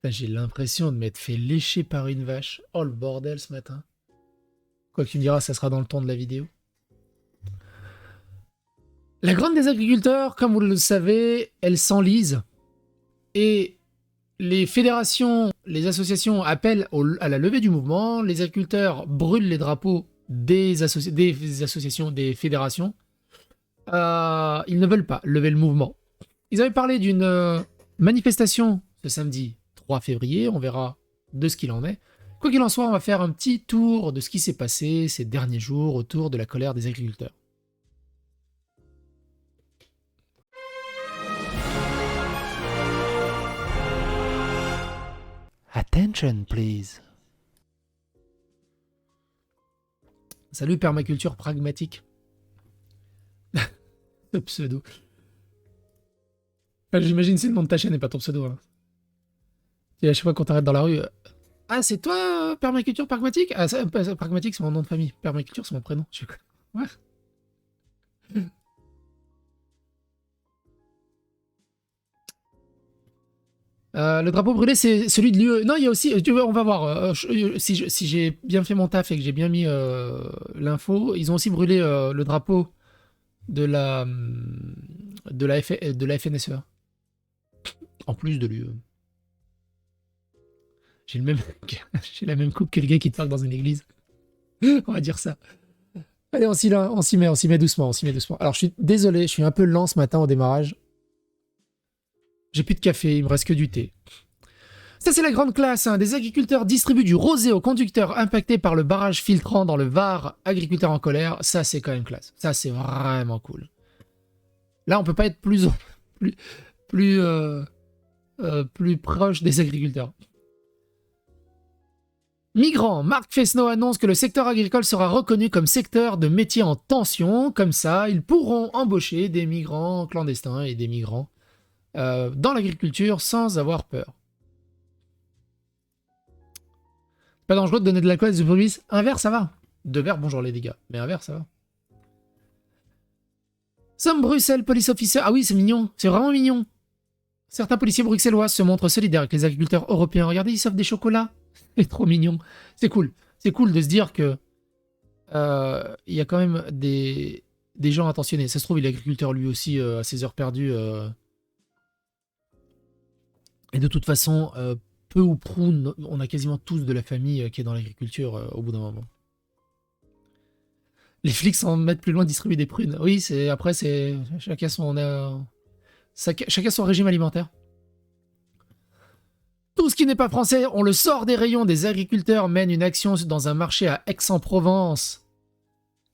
Putain, j'ai l'impression de m'être fait lécher par une vache. Oh le bordel ce matin. Quoi que tu me diras, ça sera dans le ton de la vidéo. La Grande des agriculteurs, comme vous le savez, elle s'enlise. Et les fédérations, les associations appellent à la levée du mouvement. Les agriculteurs brûlent les drapeaux des associations, des fédérations. Ils ne veulent pas lever le mouvement. Ils avaient parlé d'une manifestation ce samedi 3 février. On verra de ce qu'il en est. Quoi qu'il en soit, on va faire un petit tour de ce qui s'est passé ces derniers jours autour de la colère des agriculteurs. Attention, please. Salut, permaculture pragmatique. Le pseudo. Enfin, j'imagine c'est le nom de ta chaîne et pas ton pseudo. Hein. Et à chaque fois qu'on t'arrête dans la rue. Ah, c'est toi, permaculture pragmatique? Ah, ça, pragmatique, c'est mon nom de famille. Permaculture, c'est mon prénom. Je sais quoi. Ouais. Le drapeau brûlé, c'est celui de l'UE. Non, il y a aussi. Tu vois, on va voir. Si j'ai bien fait mon taf et que j'ai bien mis l'info, ils ont aussi brûlé le drapeau de la FNSEA. En plus de l'UE. J'ai le même, j'ai la même coupe que le gars qui te parle dans une église. On va dire ça. Allez, on s'y met doucement, on s'y met doucement. Alors, je suis désolé, je suis un peu lent ce matin au démarrage. J'ai plus de café, il me reste que du thé. Ça, c'est la grande classe. Hein. Des agriculteurs distribuent du rosé aux conducteurs impactés par le barrage filtrant dans le Var. Agriculteurs en colère. Ça, c'est quand même classe. Ça, c'est vraiment cool. Là, on peut pas être plus, plus, plus proche des agriculteurs. Migrants. Marc Fesneau annonce que le secteur agricole sera reconnu comme secteur de métier en tension. Comme ça, ils pourront embaucher des migrants clandestins et des migrants dans l'agriculture sans avoir peur. Pas dangereux de donner de l'alcool à des automobilistes. Un verre, ça va. Deux verres, bonjour les dégâts. Mais un verre, ça va. Somme Bruxelles, police officer. Ah oui, c'est mignon. C'est vraiment mignon. Certains policiers bruxellois se montrent solidaires avec les agriculteurs européens. Regardez, ils s'offrent des chocolats. C'est trop mignon. C'est cool. C'est cool de se dire que il y a quand même des gens attentionnés. Ça se trouve, il est agriculteur lui aussi à ses heures perdues. Et de toute façon, peu ou prou, on a quasiment tous de la famille qui est dans l'agriculture au bout d'un moment. Les flics s'en mettent plus loin de distribuer des prunes. Oui, c'est après c'est chacun son régime alimentaire. Tout ce qui n'est pas français, on le sort des rayons. Des agriculteurs mènent une action dans un marché à Aix-en-Provence.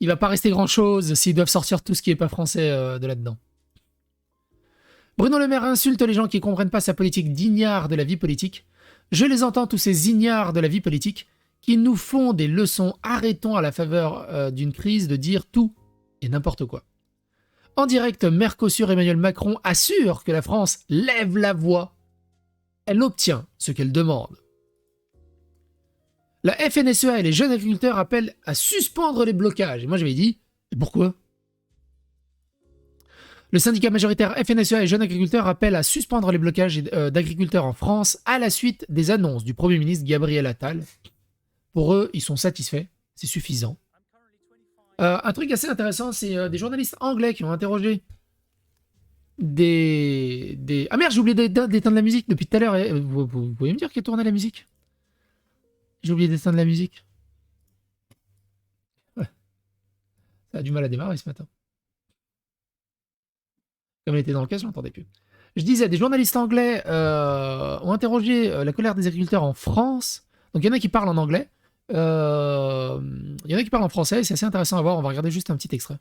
Il va pas rester grand-chose s'ils doivent sortir tout ce qui n'est pas français de là-dedans. Bruno Le Maire insulte les gens qui ne comprennent pas sa politique d'ignare de la vie politique. Je les entends, tous ces ignares de la vie politique, qui nous font des leçons. Arrêtons à la faveur d'une crise de dire tout et n'importe quoi. En direct, Mercosur Emmanuel Macron assure que la France lève la voix. Elle obtient ce qu'elle demande. La FNSEA et les jeunes agriculteurs appellent à suspendre les blocages. Et moi j'avais dit, et pourquoi? Le syndicat majoritaire FNSEA et jeunes agriculteurs appelle à suspendre les blocages d'agriculteurs en France à la suite des annonces du Premier ministre Gabriel Attal. Pour eux, ils sont satisfaits, c'est suffisant. Un truc assez intéressant, c'est des journalistes anglais qui ont interrogé des... Ah merde, j'ai oublié d'éteindre la musique depuis tout à l'heure. Vous pouvez me dire qui a tourné la musique? J'ai oublié d'éteindre la musique. Ouais, ça a du mal à démarrer ce matin. Comme elle était dans le cas, je l'entendais plus. Je disais, des journalistes anglais ont interrogé la colère des agriculteurs en France. Donc il y en a qui parlent en anglais. Il y en a qui parlent en français. Et c'est assez intéressant à voir. On va regarder juste un petit extrait.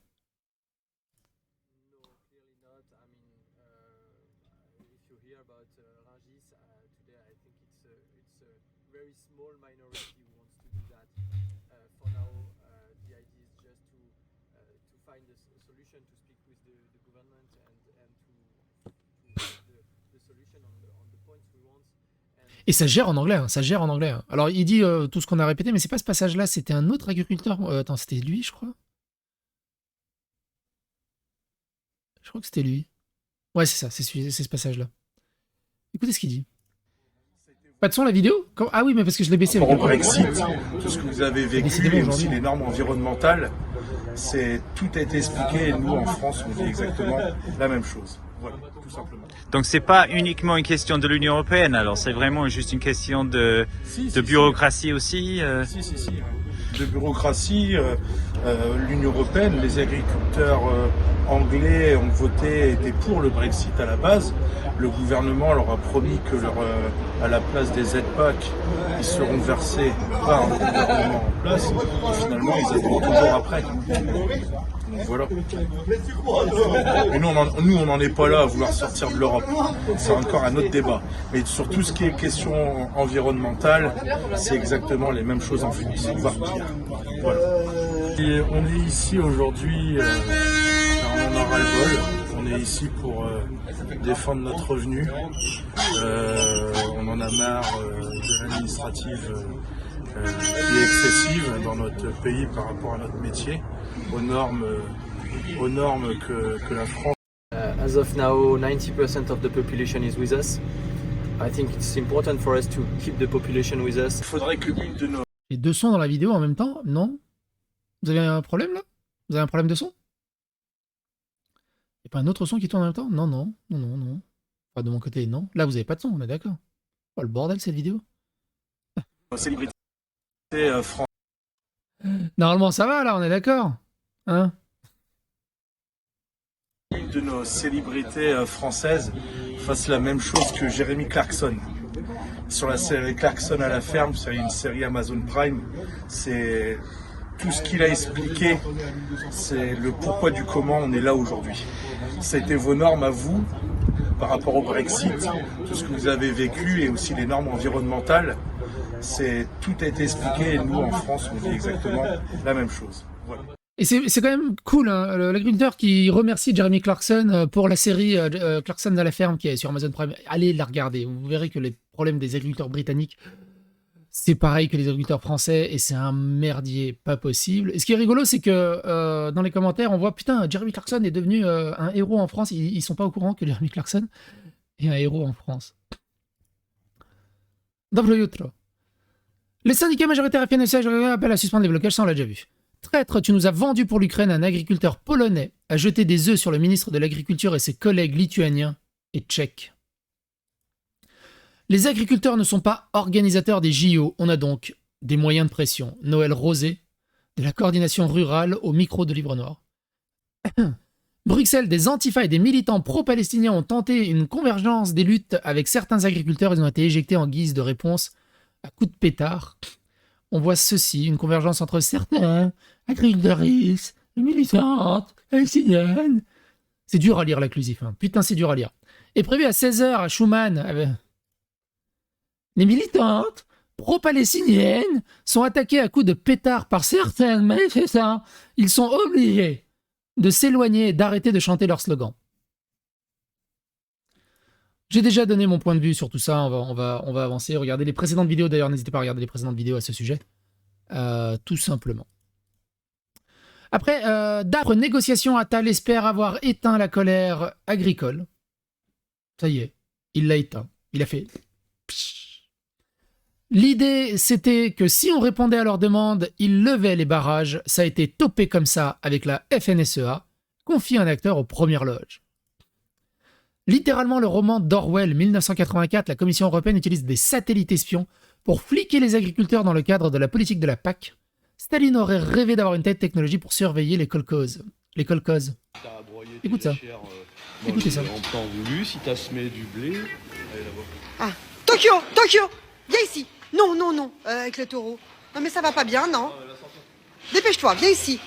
Et ça gère en anglais, hein, ça gère en anglais. Hein. Alors il dit tout ce qu'on a répété, mais c'est pas ce passage-là, c'était un autre agriculteur. Attends, c'était lui, je crois. Je crois que c'était lui. Ouais, c'est ça, c'est ce passage-là. Écoutez ce qu'il dit. Pas de son la vidéo? Ah oui, mais parce que je l'ai baissé. Par rapport au Brexit, tout ce que vous avez vécu Décidément, et aussi aujourd'hui. les normes environnementales, tout a été expliqué et nous en France on dit exactement la même chose. Voilà, tout simplement. Donc c'est pas uniquement une question de l'Union européenne, alors c'est vraiment juste une question de bureaucratie aussi. Si. De bureaucratie, l'Union européenne, les agriculteurs anglais ont voté, étaient pour le Brexit à la base. Le gouvernement leur a promis que à la place des aides PAC, ils seront versés par un gouvernement en place. Et finalement, ils attendent toujours après. Donc voilà. Mais nous, on n'en est pas là à vouloir sortir de l'Europe. C'est encore un autre débat. Mais sur tout ce qui est question environnementale, c'est exactement les mêmes choses en France, voire pire. Voilà. Et on est ici aujourd'hui, on en a ras-le-bol. On est ici pour défendre notre revenu. On en a marre de l'administrative qui est excessive dans notre pays par rapport à notre métier, aux normes que la France. As of now, 90% of the population is with us. I think it's important for us to keep the population with us. Il faudrait que une de nos... Les deux sons dans la vidéo en même temps? Non? Vous avez un problème là? Vous avez un problème de son? Il n'y a pas un autre son qui tourne en même temps? Non. Enfin, de mon côté, non. Là, vous avez pas de son, on est d'accord. Oh, le bordel, cette vidéo. célébrités françaises. Normalement, ça va, là, on est d'accord. Hein? De nos célébrités françaises fassent la même chose que Jeremy Clarkson. Sur la série Clarkson à la ferme, c'est une série Amazon Prime. C'est tout ce qu'il a expliqué, c'est le pourquoi du comment on est là aujourd'hui. Ça a été vos normes à vous par rapport au Brexit, tout ce que vous avez vécu et aussi les normes environnementales. Tout a été expliqué et nous en France on dit exactement la même chose. Voilà. Et c'est quand même cool, hein, l'agriculteur qui remercie Jeremy Clarkson pour la série Clarkson à la ferme qui est sur Amazon Prime. Allez la regarder, vous verrez que les problèmes des agriculteurs britanniques, c'est pareil que les agriculteurs français et c'est un merdier pas possible. Et ce qui est rigolo, c'est que dans les commentaires, on voit putain, Jeremy Clarkson est devenu un héros en France. Ils sont pas au courant que Jeremy Clarkson est un héros en France. Dobro jutro. Les syndicats majoritaires FNSH appellent à suspendre les blocages, ça on l'a déjà vu. Traître, tu nous as vendu pour l'Ukraine. Un agriculteur polonais a jeté des œufs sur le ministre de l'Agriculture et ses collègues lituaniens et tchèques. Les agriculteurs ne sont pas organisateurs des JO. On a donc des moyens de pression. Noël Rosé, de la coordination rurale au micro de Livre Noir. Bruxelles, des antifas et des militants pro-palestiniens ont tenté une convergence des luttes avec certains agriculteurs. Ils ont été éjectés en guise de réponse à coups de pétard. On voit ceci, une convergence entre certains agriculteurs, militantes, palestiniennes. C'est dur à lire l'inclusif, hein. Putain, c'est dur à lire. Est prévu à 16h à Schumann. Les militantes pro-palestiniennes sont attaquées à coups de pétard par certains manifestants. Ils sont obligés de s'éloigner et d'arrêter de chanter leur slogan. J'ai déjà donné mon point de vue sur tout ça, on va avancer. Regardez les précédentes vidéos, d'ailleurs, n'hésitez pas à regarder les précédentes vidéos à ce sujet. Tout simplement. Après, d'âpres négociations, Attal espère avoir éteint la colère agricole. Ça y est, il l'a éteint. Il a fait... L'idée, c'était que si on répondait à leurs demandes, ils levaient les barrages. Ça a été topé comme ça avec la FNSEA, confie un acteur aux premières loges. Littéralement, le roman d'Orwell, 1984, la Commission européenne utilise des satellites espions pour fliquer les agriculteurs dans le cadre de la politique de la PAC. Staline aurait rêvé d'avoir une telle technologie pour surveiller les kolkhozes. Les kolkhozes. Écoute ça. Écoutez ça. En temps voulu, si t'as semé du blé... Ah, Tokyo, viens ici. Non, avec le taureau. Non mais ça va pas bien, non. Dépêche-toi, viens ici.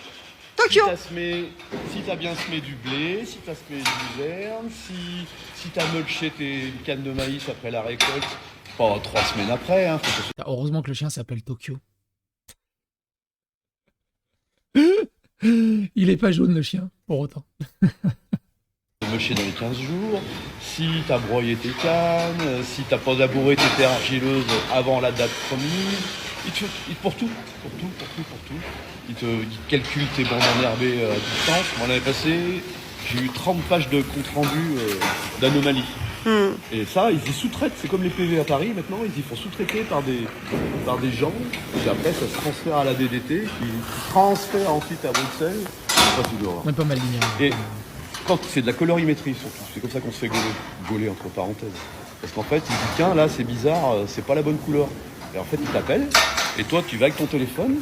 Tokyo. Si t'as bien semé du blé, si t'as semé du luzerne, si t'as mulché tes cannes de maïs après la récolte, pas 3 semaines après. Hein, heureusement que le chien s'appelle Tokyo. Il est pas jaune le chien, pour autant. Mulcher dans les 15 jours, si t'as broyé tes cannes, si t'as pas labouré tes terres argileuses avant la date promise, pour tout. Il calcule tes bandes enherbées à distance. Moi l'année passée, j'ai eu 30 pages de compte rendu d'anomalies. Et ça, ils y sous-traitent. C'est comme les PV à Paris maintenant, ils y font sous-traiter par des gens. Et après, ça se transfère à la DDT, qui transfère ensuite à Bruxelles. Ça, c'est de l'horreur. On est pas mal ligné. Et quand c'est de la colorimétrie surtout, c'est comme ça qu'on se fait gauler entre parenthèses. Parce qu'en fait, il dit tiens, là c'est bizarre, c'est pas la bonne couleur. Et en fait, il t'appelle, et toi tu vas avec ton téléphone,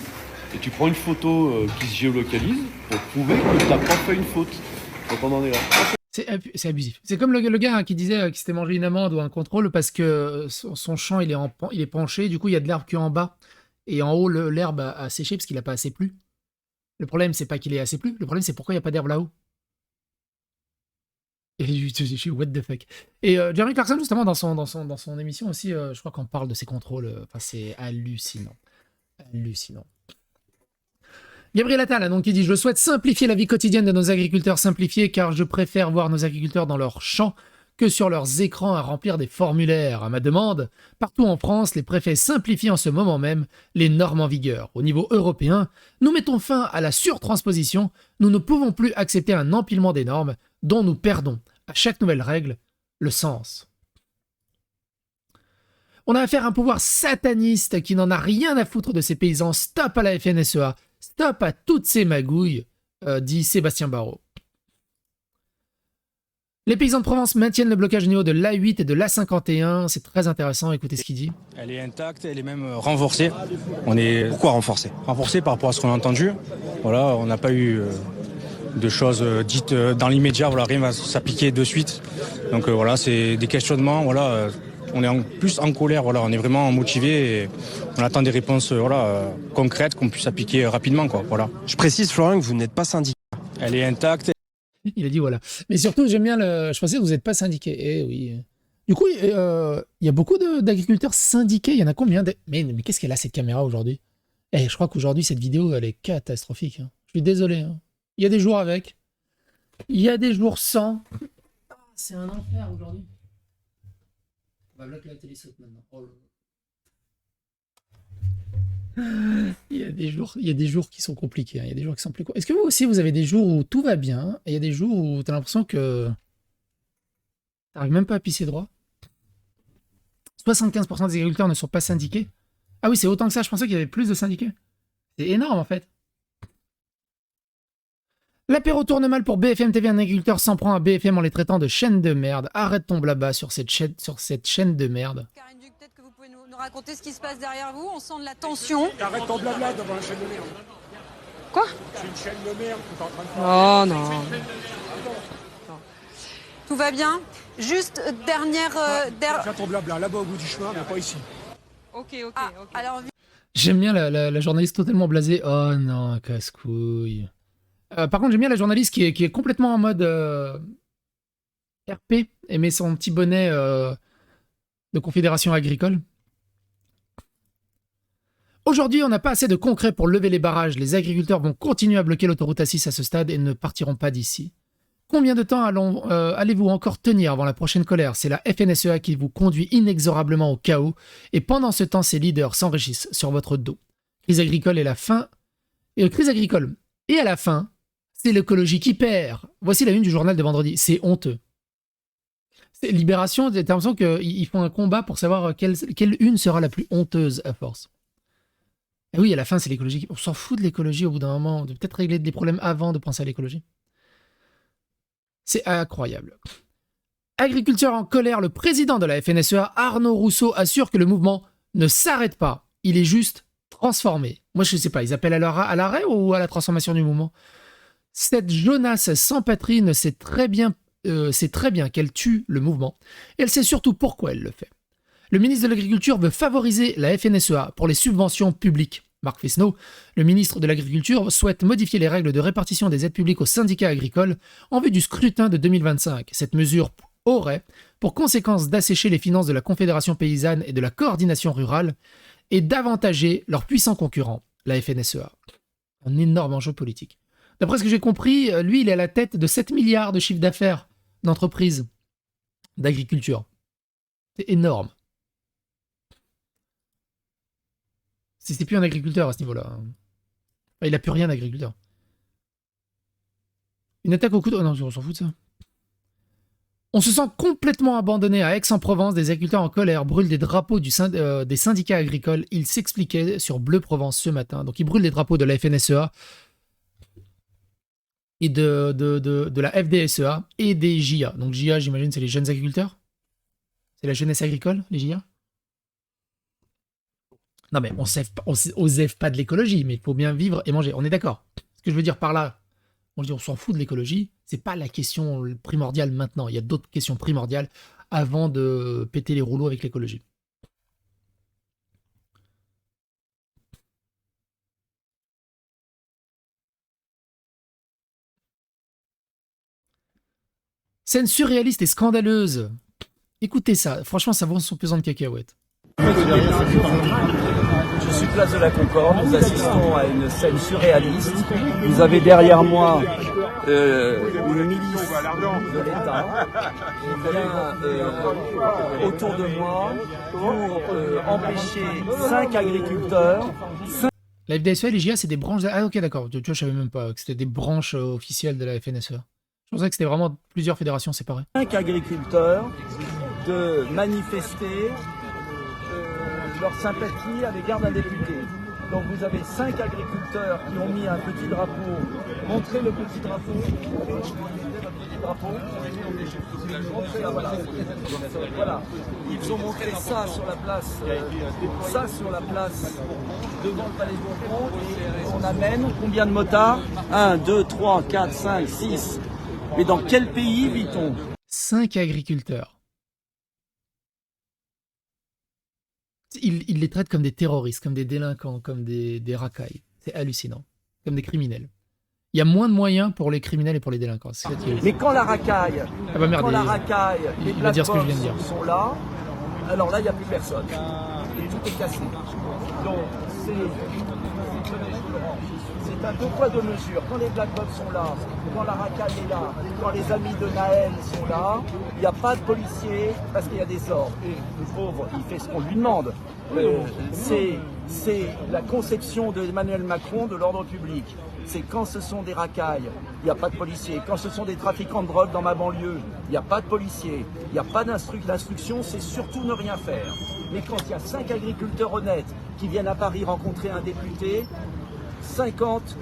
et tu prends une photo qui se géolocalise pour prouver que t'as pas fait une faute. Donc on en est là. C'est abusif. C'est comme le gars hein, qui disait qu'il s'était mangé une amende ou un contrôle parce que son champ il est penché, du coup il y a de l'herbe qu'en bas. Et en haut, l'herbe a séché parce qu'il n'a pas assez plu. Le problème, c'est pas qu'il ait assez plu, le problème c'est pourquoi il n'y a pas d'herbe là-haut. Et je suis what the fuck. Et Jeremy Clarkson, justement, dans son émission aussi, je crois qu'on parle de ses contrôles. Enfin, c'est hallucinant. Hallucinant. Gabriel Attal, donc, qui dit « Je souhaite simplifier la vie quotidienne de nos agriculteurs simplifiés car je préfère voir nos agriculteurs dans leurs champs que sur leurs écrans à remplir des formulaires. À ma demande, partout en France, les préfets simplifient en ce moment même les normes en vigueur. Au niveau européen, nous mettons fin à la surtransposition. Nous ne pouvons plus accepter un empilement des normes dont nous perdons, à chaque nouvelle règle, le sens. » On a affaire à un pouvoir sataniste qui n'en a rien à foutre de ces paysans. Stop à la FNSEA. Stop à toutes ces magouilles, dit Sébastien Barrault. Les paysans de Provence maintiennent le blocage au niveau de l'A8 et de l'A51. C'est très intéressant, écoutez ce qu'il dit. Elle est intacte, elle est même renforcée. Pourquoi renforcée? Renforcée par rapport à ce qu'on a entendu. Voilà, on n'a pas eu de choses dites dans l'immédiat. Voilà, rien va s'appliquer de suite. Donc voilà, c'est des questionnements. Voilà, on est plus en colère. Voilà, on est vraiment motivé et on attend des réponses concrètes qu'on puisse appliquer rapidement. Quoi, voilà. Je précise, Florian, que vous n'êtes pas syndicat. Elle est intacte. Il a dit voilà. Mais surtout, j'aime bien je pensais que vous n'êtes pas syndiqué. Eh oui. Du coup, il y a beaucoup d'agriculteurs syndiqués. Il y en a combien mais qu'est-ce qu'elle a cette caméra aujourd'hui? Je crois qu'aujourd'hui, cette vidéo, elle est catastrophique. Hein. Je suis désolé. Hein. Il y a des jours avec. Il y a des jours sans. C'est un enfer aujourd'hui. On va bloquer la télé saute maintenant. Oh là là. Il y a des jours qui sont compliqués. Hein. Il y a des jours qui sont plus. Est-ce que vous aussi, vous avez des jours où tout va bien et il y a des jours où tu as l'impression que t'arrives même pas à pisser droit? 75% des agriculteurs ne sont pas syndiqués. Ah oui, c'est autant que ça. Je pensais qu'il y avait plus de syndiqués. C'est énorme en fait. L'apéro tourne mal pour BFM TV. Un agriculteur s'en prend à BFM en les traitant de chaîne de merde. Arrête ton blabla sur cette chaîne de merde. Karine Duc, peut-être que vous pouvez nous raconter ce qui se passe derrière vous. On sent de la tension. Arrête ton blabla devant la chaîne de merde. Quoi? C'est une chaîne de merde que t'es en train de faire. Oh non. Tout va bien. Juste dernière... Fais ton blabla là-bas au bout du chemin, mais pas ici. Ok. Alors... J'aime bien la journaliste totalement blasée. Oh non, casse-couille. Par contre, j'aime bien la journaliste qui est complètement en mode RP et met son petit bonnet de Confédération agricole. Aujourd'hui, on n'a pas assez de concret pour lever les barrages. Les agriculteurs vont continuer à bloquer l'autoroute A6 à ce stade et ne partiront pas d'ici. Combien de temps allez-vous encore tenir avant la prochaine colère? C'est la FNSEA qui vous conduit inexorablement au chaos et pendant ce temps, ses leaders s'enrichissent sur votre dos. Crise agricole et la fin... crise agricole. Et à la fin... c'est l'écologie qui perd. Voici la une du journal de vendredi. C'est honteux. C'est Libération, j'ai l'impression qu'ils font un combat pour savoir quelle une sera la plus honteuse à force. Et oui, à la fin, c'est l'écologie. On s'en fout de l'écologie au bout d'un moment. De peut-être régler des problèmes avant de penser à l'écologie. C'est incroyable. Agriculteur en colère, le président de la FNSEA, Arnaud Rousseau, assure que le mouvement ne s'arrête pas. Il est juste transformé. Moi, je ne sais pas, ils appellent à l'arrêt ou à la transformation du mouvement? Cette jaunasse sans patrie sait très bien qu'elle tue le mouvement, et elle sait surtout pourquoi elle le fait. Le ministre de l'Agriculture veut favoriser la FNSEA pour les subventions publiques. Marc Fesneau, le ministre de l'Agriculture, souhaite modifier les règles de répartition des aides publiques aux syndicats agricoles en vue du scrutin de 2025. Cette mesure aurait pour conséquence d'assécher les finances de la Confédération paysanne et de la coordination rurale et d'avantager leurs puissants concurrents, la FNSEA. Un énorme enjeu politique. D'après ce que j'ai compris, lui, il est à la tête de 7 milliards de chiffre d'affaires d'entreprises d'agriculture. C'est énorme. C'est plus un agriculteur à ce niveau-là. Enfin, il n'a plus rien d'agriculteur. Une attaque au couteau... Oh non, on s'en fout de ça. On se sent complètement abandonné à Aix-en-Provence. Des agriculteurs en colère brûlent des drapeaux des syndicats agricoles. Ils s'expliquaient sur Bleu Provence ce matin. Donc ils brûlent des drapeaux de la FNSEA et de la FDSEA et des JA. Donc JA, j'imagine, c'est les jeunes agriculteurs. C'est la jeunesse agricole, les JA. Non mais on zève pas de l'écologie, mais il faut bien vivre et manger. On est d'accord. Ce que je veux dire par là, on s'en fout de l'écologie. C'est pas la question primordiale maintenant. Il y a d'autres questions primordiales avant de péter les rouleaux avec l'écologie. Scène surréaliste et scandaleuse. Écoutez ça. Franchement, ça vaut son pesant de cacahuètes. Je suis place de la Concorde, nous assistons à une scène surréaliste. Vous avez derrière moi une milice de l'État qui vient autour de moi pour empêcher 5 agriculteurs. La FDSEA et les JA, c'est des branches... Ah ok, d'accord. Tu vois, je savais même pas que c'était des branches officielles de la FNSEA. Je pensais que c'était vraiment plusieurs fédérations séparées. 5 agriculteurs de manifester leur sympathie à l'égard d'un député. Donc vous avez 5 agriculteurs qui ont mis un petit drapeau. Montrez le petit drapeau. Montrez, voilà. Ils ont montré ça sur la place, devant le Palais de Bourbon. Et on amène combien de motards? 1, 2, 3, 4, 5, 6. Mais dans quel pays vit-on? 5 agriculteurs. Il les traite comme des terroristes, comme des délinquants, comme des racailles. C'est hallucinant. Comme des criminels. Il y a moins de moyens pour les criminels et pour les délinquants. Mais quand la racaille, ah bah merde, les black box sont là, alors là, il n'y a plus personne. Et tout est cassé. Donc, c'est un deux poids deux mesures. Quand les black box sont là, quand la racaille est là, quand les amis de Naël sont là, il n'y a pas de policiers parce qu'il y a des ordres. Et le pauvre, il fait ce qu'on lui demande. C'est la conception d'Emmanuel Macron de l'ordre public. C'est quand ce sont des racailles, il n'y a pas de policiers. Quand ce sont des trafiquants de drogue dans ma banlieue, il n'y a pas de policiers. Il n'y a pas d'instruction, c'est surtout ne rien faire. Mais quand il y a 5 agriculteurs honnêtes qui viennent à Paris rencontrer un député, 50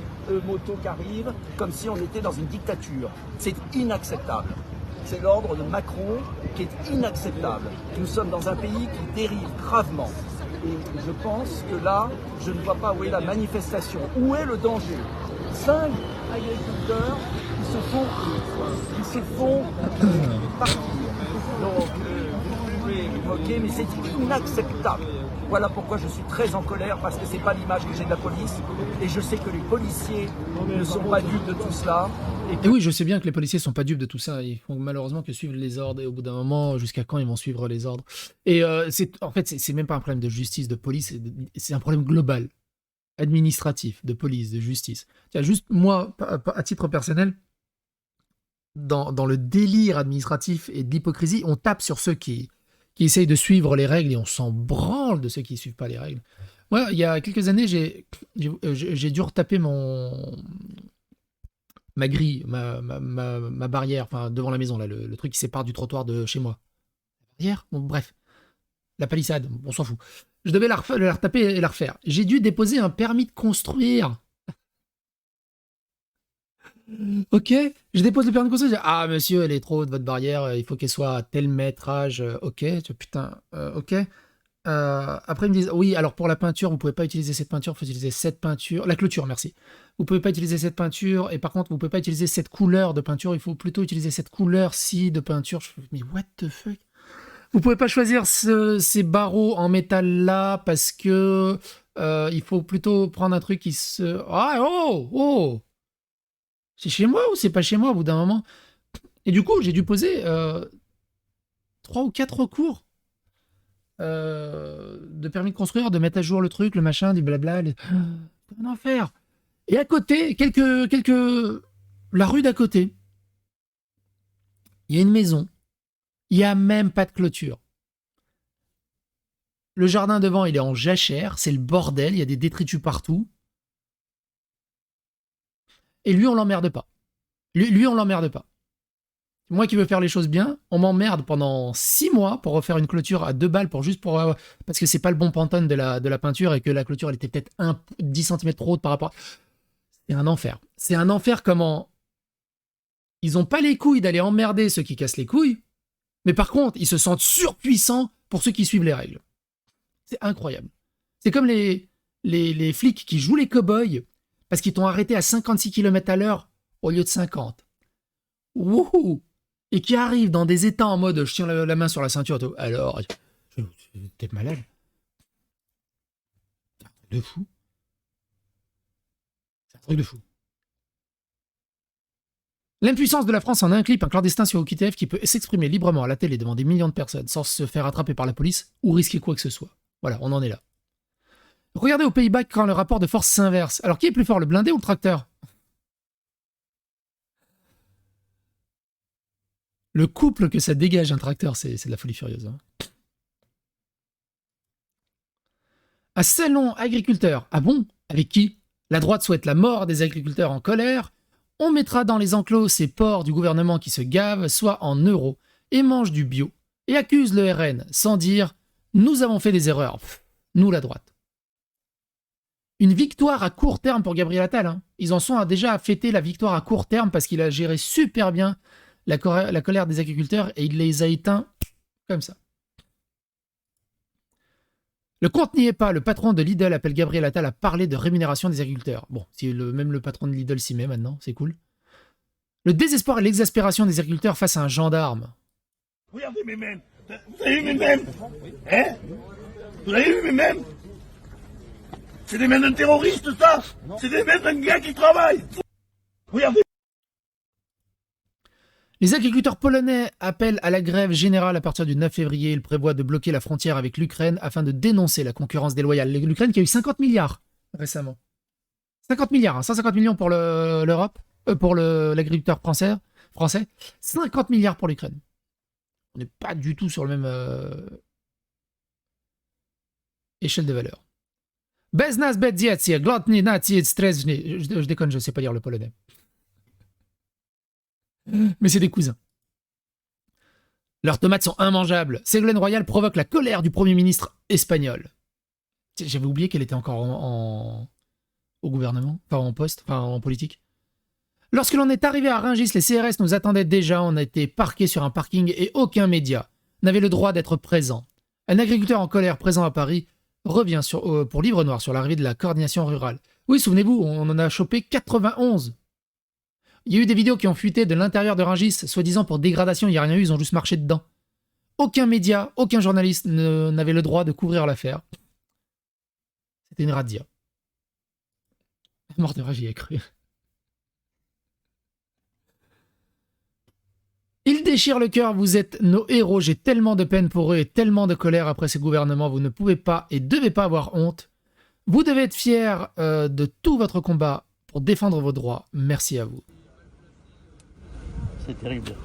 motos qui arrivent, comme si on était dans une dictature. C'est inacceptable. C'est l'ordre de Macron qui est inacceptable. Nous sommes dans un pays qui dérive gravement. Et je pense que là, je ne vois pas où est la manifestation. Où est le danger? 5 agriculteurs qui se font partir. Donc, vous pouvez évoquer, mais c'est inacceptable. Voilà pourquoi je suis très en colère, parce que c'est pas l'image que j'ai de la police. Et je sais que les policiers ne sont pas dupes de tout cela. Et oui, je sais bien que les policiers sont pas dupes de tout ça. Ils font malheureusement que suivre les ordres. Et au bout d'un moment, jusqu'à quand ils vont suivre les ordres? Et en fait, c'est même pas un problème de justice, de police. C'est un problème global, administratif, de police, de justice. Tiens, juste moi, à titre personnel, dans le délire administratif et de l'hypocrisie, on tape sur ceux qui essayent de suivre les règles et on s'en branle de ceux qui ne suivent pas les règles. Moi, il y a quelques années, j'ai dû retaper ma grille, ma barrière, enfin devant la maison, là, le truc qui sépare du trottoir de chez moi. Barrière? Bon, bref. La palissade, on s'en fout. Je devais la retaper et la refaire. J'ai dû déposer un permis de construire. Ok, je dépose le permis de construire. Ah, monsieur, elle est trop haute, votre barrière, il faut qu'elle soit à tel métrage. Ok, putain, ok. Après, ils me disent, oui, alors pour la peinture, vous pouvez pas utiliser cette peinture, il faut utiliser cette peinture. La clôture, merci. Vous pouvez pas utiliser cette peinture, et par contre, vous pouvez pas utiliser cette couleur de peinture, il faut plutôt utiliser cette couleur-ci de peinture. Je fais, mais what the fuck? Vous pouvez pas choisir ces barreaux en métal là, parce que il faut plutôt prendre un truc qui se... Ah, oh! C'est chez moi ou c'est pas chez moi au bout d'un moment? Et du coup, j'ai dû poser 3 ou 4 recours de permis de construire, de mettre à jour le truc, le machin, du blabla. C'est un enfer. Et à côté, la rue d'à côté, il y a une maison. Il n'y a même pas de clôture. Le jardin devant, il est en jachère. C'est le bordel. Il y a des détritus partout. Et lui, on l'emmerde pas. Lui, on l'emmerde pas. Moi qui veux faire les choses bien, on m'emmerde pendant 6 mois pour refaire une clôture à 2 balles parce que c'est pas le bon pantone de la peinture et que la clôture elle était peut-être 10 cm trop haute par rapport. C'est un enfer. C'est un enfer comment ils ont pas les couilles d'aller emmerder ceux qui cassent les couilles, mais par contre ils se sentent surpuissants pour ceux qui suivent les règles. C'est incroyable. C'est comme les flics qui jouent les cow-boys parce qu'ils t'ont arrêté à 56 km/h au lieu de 50. Wouhou! Et qui arrivent dans des états en mode je tiens la main sur la ceinture. Alors, t'es malade? C'est un truc de fou. C'est un truc de fou. L'impuissance de la France en un clip, un clandestin sur OQTF qui peut s'exprimer librement à la télé devant des millions de personnes sans se faire attraper par la police ou risquer quoi que ce soit. Voilà, on en est là. Regardez aux Pays-Bas quand le rapport de force s'inverse. Alors qui est plus fort, le blindé ou le tracteur? Le couple que ça dégage un tracteur, c'est de la folie furieuse. Hein. Un salon agriculteur. Ah bon? Avec qui? La droite souhaite la mort des agriculteurs en colère. On mettra dans les enclos ces porcs du gouvernement qui se gavent, soit en euros, et mangent du bio, et accusent le RN, sans dire « Nous avons fait des erreurs ». Nous, la droite. Une victoire à court terme pour Gabriel Attal. Hein. Ils en sont déjà à fêter la victoire à court terme parce qu'il a géré super bien la colère des agriculteurs et il les a éteints comme ça. Le compte n'y est pas. Le patron de Lidl appelle Gabriel Attal à parler de rémunération des agriculteurs. Bon, si même le patron de Lidl s'y met maintenant, c'est cool. Le désespoir et l'exaspération des agriculteurs face à un gendarme. Regardez mes mèmes. Vous avez vu mes mèmes? Hein? Vous avez vu mes mèmes? C'est des mèmes d'un terroriste, ça? C'est des mèmes d'un gars qui travaille. Regardez. Les agriculteurs polonais appellent à la grève générale à partir du 9 février. Ils prévoient de bloquer la frontière avec l'Ukraine afin de dénoncer la concurrence déloyale. L'Ukraine qui a eu 50 milliards récemment. 50 milliards, hein, 150 millions pour l'Europe, pour l'agriculteur français. 50 milliards pour l'Ukraine. On n'est pas du tout sur le même échelle de valeur. Beznas bedziecie, glotny naci strezny. Je déconne, je ne sais pas lire le polonais. Mais c'est des cousins. Leurs tomates sont immangeables. Ségolène Royal provoque la colère du Premier ministre espagnol. J'avais oublié qu'elle était encore au gouvernement, enfin en poste, enfin en politique. Lorsque l'on est arrivé à Rungis, les CRS nous attendaient déjà. On a été parqués sur un parking et aucun média n'avait le droit d'être présent. Un agriculteur en colère présent à Paris revient pour Livre Noir sur l'arrivée de la coordination rurale. Oui, souvenez-vous, on en a chopé 91. Il y a eu des vidéos qui ont fuité de l'intérieur de Rungis, soi-disant pour dégradation, il n'y a rien eu, ils ont juste marché dedans. Aucun média, aucun journaliste n'avait le droit de couvrir l'affaire. C'était une razzia. Mort de rage, j'y ai cru. Ils déchirent le cœur, vous êtes nos héros, j'ai tellement de peine pour eux et tellement de colère après ce gouvernement, vous ne pouvez pas et devez pas avoir honte. Vous devez être fiers de tout votre combat pour défendre vos droits. Merci à vous. C'est terrible.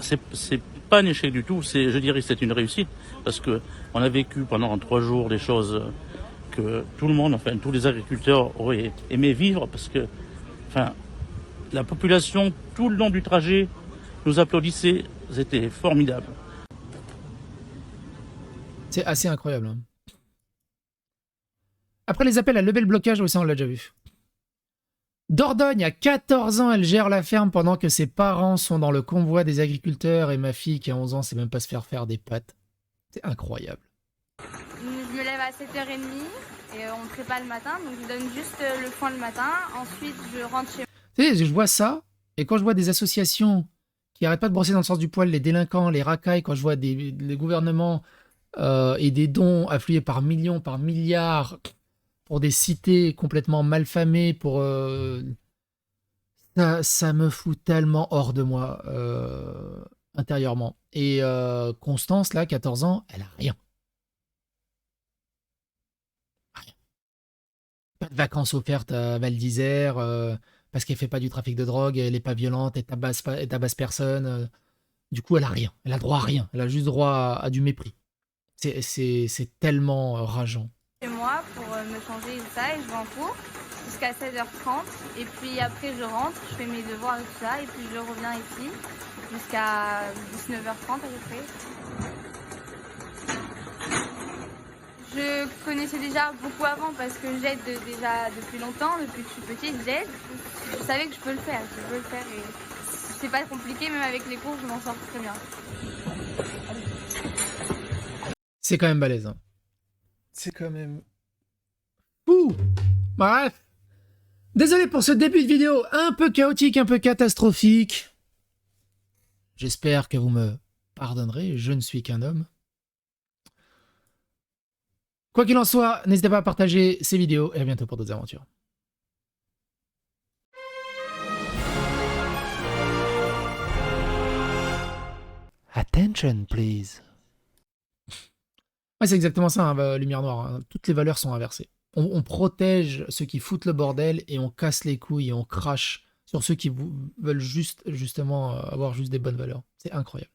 C'est pas un échec du tout, je dirais que c'est une réussite, parce qu'on a vécu pendant 3 jours des choses que tout le monde, enfin tous les agriculteurs auraient aimé vivre, parce que la population, tout le long du trajet, nous applaudissait, c'était formidable. C'est assez incroyable. Hein. Après les appels à lever le blocage, aussi on l'a déjà vu. Dordogne, à 14 ans, elle gère la ferme pendant que ses parents sont dans le convoi des agriculteurs et ma fille qui a 11 ans sait même pas se faire des pâtes. C'est incroyable. Je me lève à 7h30 et on ne traite pas le matin, donc je donne juste le foin le matin. Ensuite, je rentre chez moi. Tu sais, je vois ça, et quand je vois des associations qui arrêtent pas de brosser dans le sens du poil les délinquants, les racailles, quand je vois les gouvernements et des dons afflués par millions, par milliards pour des cités complètement malfamées, pour ça me fout tellement hors de moi intérieurement. Et Constance, là, 14 ans, elle a rien. Rien. Pas de vacances offertes à Val d'Isère, parce qu'elle fait pas du trafic de drogue, elle est pas violente, elle tabasse personne. Du coup, elle a rien. Elle a droit à rien. Elle a juste droit à du mépris. C'est tellement rageant. Chez moi pour me changer et ça, et je vais en cours. jusqu'à 16h30. Et puis après, je rentre, je fais mes devoirs et tout ça. Et puis je reviens ici jusqu'à 19h30 à peu près. Je connaissais déjà beaucoup avant parce que j'aide déjà depuis longtemps, depuis que je suis petite, j'aide. Je savais que je peux le faire, et c'est pas compliqué, même avec les cours, je m'en sors très bien. C'est quand même balèze. Hein. C'est quand même... Ouh. Bref. Désolé pour ce début de vidéo un peu chaotique, un peu catastrophique. J'espère que vous me pardonnerez, je ne suis qu'un homme. Quoi qu'il en soit, n'hésitez pas à partager ces vidéos et à bientôt pour d'autres aventures. Attention, please. Ouais, c'est exactement ça, hein, lumière noire. Hein. Toutes les valeurs sont inversées. On protège ceux qui foutent le bordel et on casse les couilles et on crache sur ceux qui veulent justement avoir juste des bonnes valeurs. C'est incroyable.